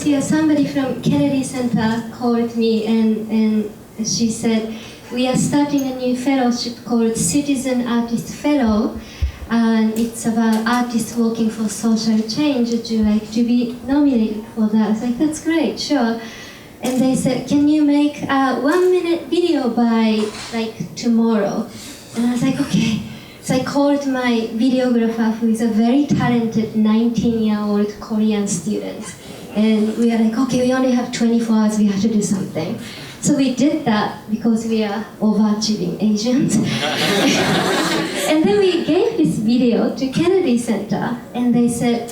this year, somebody from Kennedy Center called me and she said, we are starting a new fellowship called Citizen Artist Fellow, and it's about artists working for social change. Would you like to be nominated for that? I was like, that's great, sure. And they said, can you make a 1-minute video by like tomorrow? And I was like, okay. So I called my videographer, who is a very talented 19-year-old Korean student. And we are like, okay, we only have 24 hours, we have to do something. So we did that because we are overachieving Asians. And then we gave this video to Kennedy Center, and they said,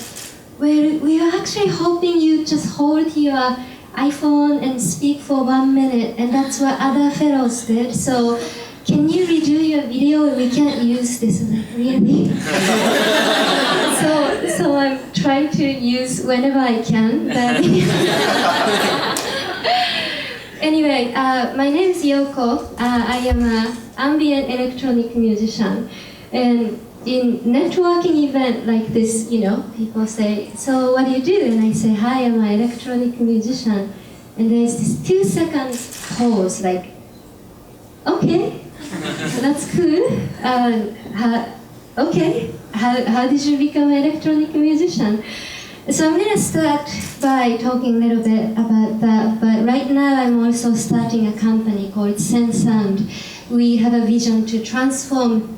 we are actually hoping you just hold your iPhone and speak for 1 minute, and that's what other fellows did. So can you redo your video? We can't use this. I'm like, really? so I'm trying to use whenever I can. Anyway, my name is Yoko. I am an ambient electronic musician. And in networking event like this, people say, so what do you do? And I say, hi, I'm an electronic musician. And there's this 2-second pause, like, okay, that's cool. Okay, how did you become an electronic musician? So I'm going to start by talking a little bit about that, but right now I'm also starting a company called Sen Sound. We have a vision to transform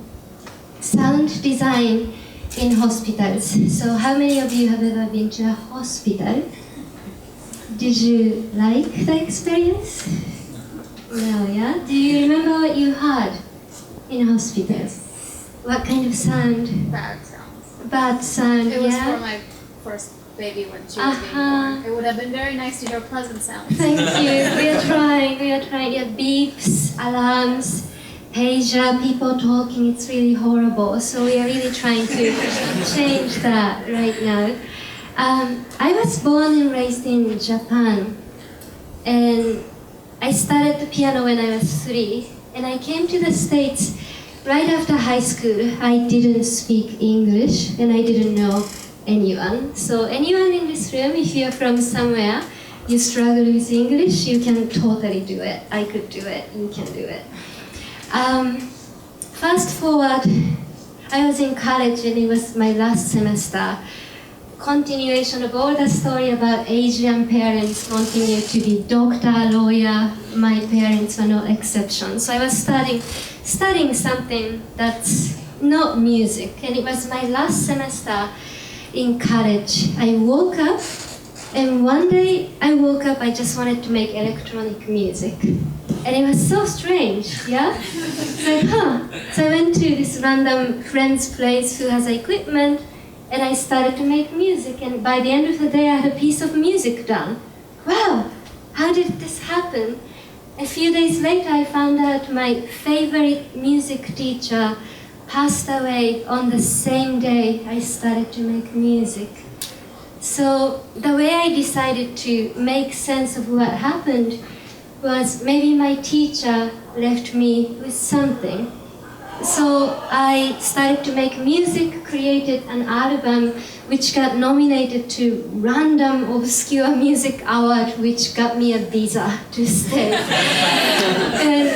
sound design in hospitals. So how many of you have ever been to a hospital? Did you like the experience? No, yeah? Do you remember what you heard in hospitals? What kind of sound? Bad sounds. Bad sound, It was yeah? for my first baby when she was being born. It would have been very nice to hear pleasant sounds. Thank you. We are trying. Yeah, beeps, alarms, pager, people talking. It's really horrible. So we are really trying to change that right now. I was born and raised in Japan, and I started the piano when I was 3, and I came to the States right after high school. I didn't speak English, and I didn't know anyone. So anyone in this room, if you're from somewhere, you struggle with English, you can totally do it. I could do it, you can do it. Fast forward, I was in college and it was my last semester. Continuation of all the story about Asian parents continue to be doctor, lawyer. My parents were no exception. So I was studying something that's not music, and it was my last semester in college. I woke up, and one day I woke up, I just wanted to make electronic music. And it was so strange, yeah? It's like, So I went to this random friend's place who has equipment, and I started to make music, and by the end of the day I had a piece of music done. Wow, how did this happen? A few days later I found out my favorite music teacher passed away on the same day I started to make music. So the way I decided to make sense of what happened was maybe my teacher left me with something. So I started to make music, created an album which got nominated to random obscure music award, which got me a visa to stay. And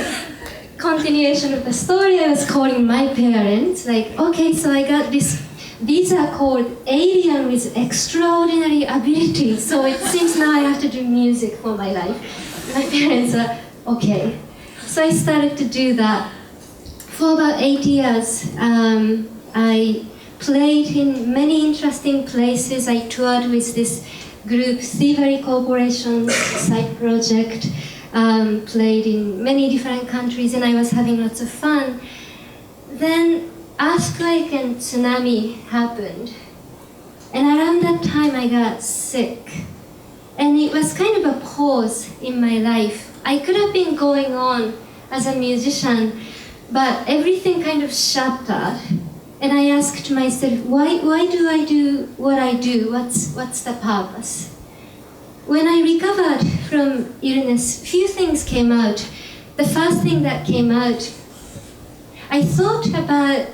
continuation of the story, I was calling my parents, like, okay, so I got this visa called Alien with Extraordinary Ability, so it seems now I have to do music for my life. My parents are, okay. So I started to do that. For about 8 years, I played in many interesting places. I toured with this group, Thievery Corporation's side project, played in many different countries, and I was having lots of fun. Then earthquake and tsunami happened, and around that time I got sick. And it was kind of a pause in my life. I could have been going on as a musician, but everything kind of shattered. And I asked myself, why do I do what I do? What's the purpose? When I recovered from illness, few things came out. The first thing that came out, I thought about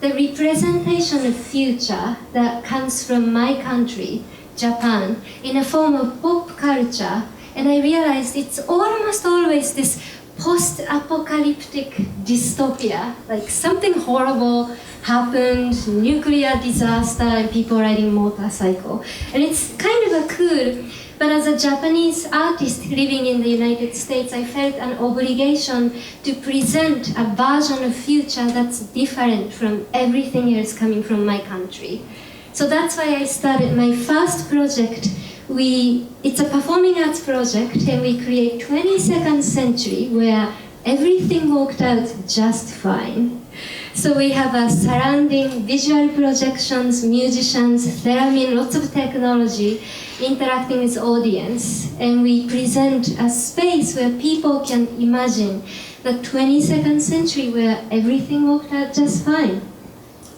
the representation of future that comes from my country Japan in a form of pop culture, and I realized it's almost always this post-apocalyptic dystopia, like something horrible happened, nuclear disaster, and people riding motorcycle. And it's kind of a cool, but as a Japanese artist living in the United States, I felt an obligation to present a version of future that's different from everything else coming from my country. So that's why I started my first project. It's a performing arts project, and we create 22nd century where everything worked out just fine. So we have a surrounding visual projections, musicians, theremin, lots of technology, interacting with audience, and we present a space where people can imagine the 22nd century where everything worked out just fine.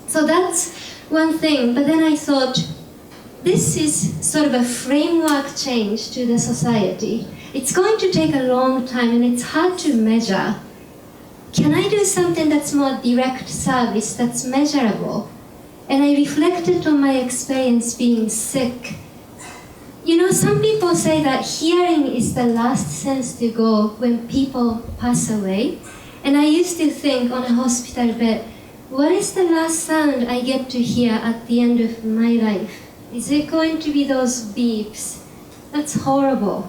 So that's one thing, but then I thought, this is sort of a framework change to the society. It's going to take a long time and it's hard to measure. Can I do something that's more direct service, that's measurable? And I reflected on my experience being sick. You know, some people say that hearing is the last sense to go when people pass away. And I used to think on a hospital bed, what is the last sound I get to hear at the end of my life? Is it going to be those beeps? That's horrible.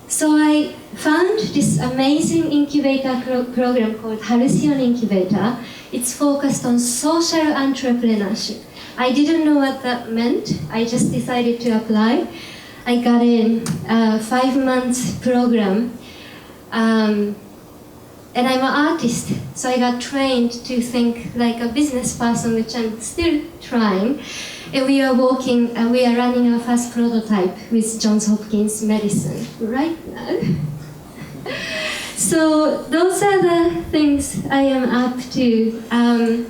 So I found this amazing incubator program called Halcyon Incubator. It's focused on social entrepreneurship. I didn't know what that meant. I just decided to apply. I got in a 5-month program. And I'm an artist, so I got trained to think like a business person, which I'm still trying. And we are running our first prototype with Johns Hopkins Medicine right now. So those are the things I am up to. And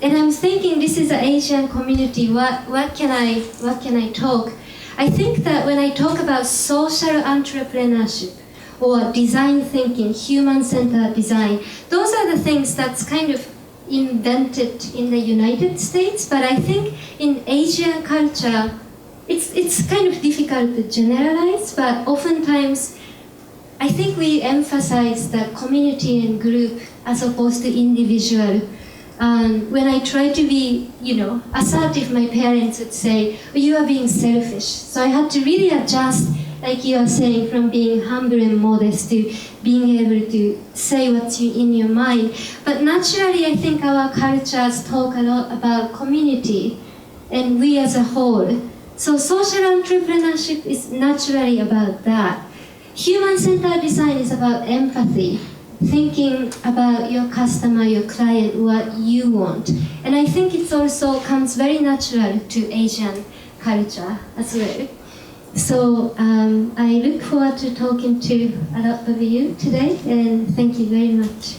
I'm thinking, this is an Asian community. What can I talk? I think that when I talk about social entrepreneurship, or design thinking, human-centered design. Those are the things that's kind of invented in the United States, but I think in Asian culture, it's kind of difficult to generalize, but oftentimes, I think we emphasize the community and group as opposed to individual. When I try to be, assertive, my parents would say, you are being selfish. So I had to really adjust, like you are saying, from being humble and modest to being able to say what's in your mind. But naturally, I think our cultures talk a lot about community and we as a whole. So social entrepreneurship is naturally about that. Human-centered design is about empathy, thinking about your customer, your client, what you want. And I think it also comes very natural to Asian culture as well. So I look forward to talking to a lot of you today, and thank you very much.